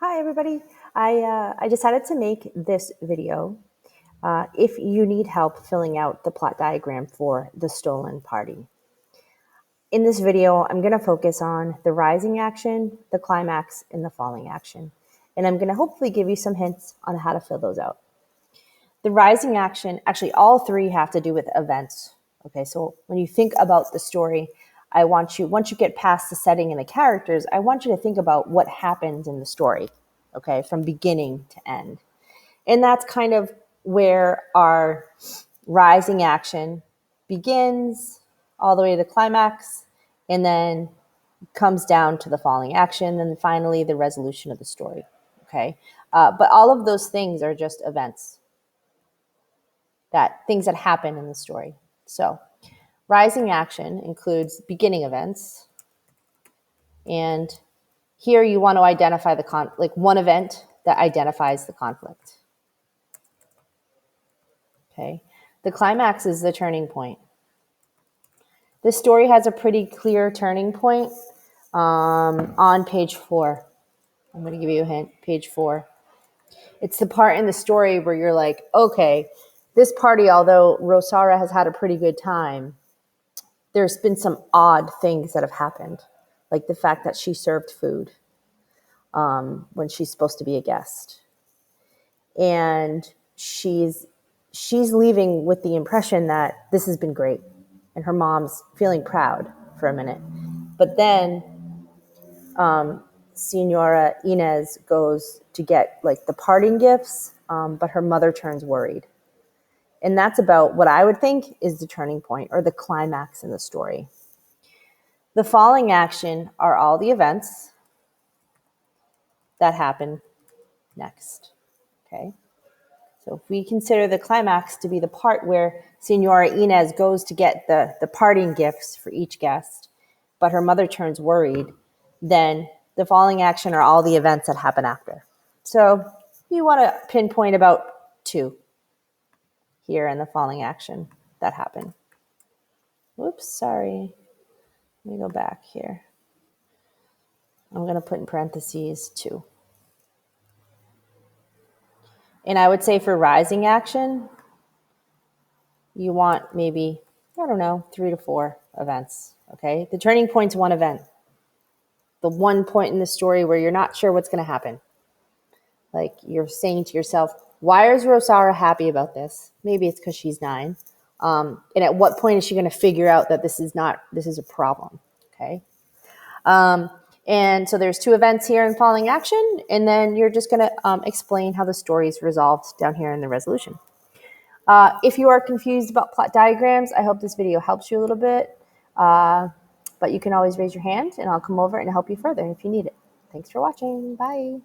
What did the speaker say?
Hi, everybody. I decided to make this video if you need help filling out the plot diagram for The Stolen Party. In this video, I'm going to focus on the rising action, the climax, and the falling action. And I'm going to hopefully give you some hints on how to fill those out. The rising action, actually, all three have to do with events. Okay, so when you think about the story, I want you, once you get past the setting and the characters, I want you to think about what happens in the story, okay, from beginning to end. And that's kind of where our rising action begins all the way to climax, and then comes down to the falling action, and finally the resolution of the story, okay? But all of those things are just events, things that happen in the story. So rising action includes beginning events, and here you want to identify like one event that identifies the conflict. Okay. The climax is the turning point. This story has a pretty clear turning point on page 4. I'm going to give you a hint. Page 4. It's the part in the story where you're like, okay, this party, although Rosara has had a pretty good time, there's been some odd things that have happened, like the fact that she served food when she's supposed to be a guest. And she's leaving with the impression that this has been great. And her mom's feeling proud for a minute. But then Senora Inez goes to get like the parting gifts, but her mother turns worried. And that's about what I would think is the turning point or the climax in the story. The falling action are all the events that happen next. Okay. So if we consider the climax to be the part where Senora Inez goes to get the parting gifts for each guest, but her mother turns worried, then the falling action are all the events that happen after. So you want to pinpoint about 2 here in the falling action that happen. Whoops, sorry. Let me go back here. I'm going to put in parentheses 2. And I would say for rising action, you want maybe, 3 to 4 events, okay? The turning point's one event. The one point in the story where you're not sure what's going to happen. Like you're saying to yourself, why is Rosara happy about this? Maybe it's because she's 9. And at what point is she going to figure out that this is a problem, okay? And so there's 2 events here in falling action, and then you're just going to explain how the story is resolved down here in the resolution. If you are confused about plot diagrams, I hope this video helps you a little bit. But you can always raise your hand, and I'll come over and help you further if you need it. Thanks for watching. Bye.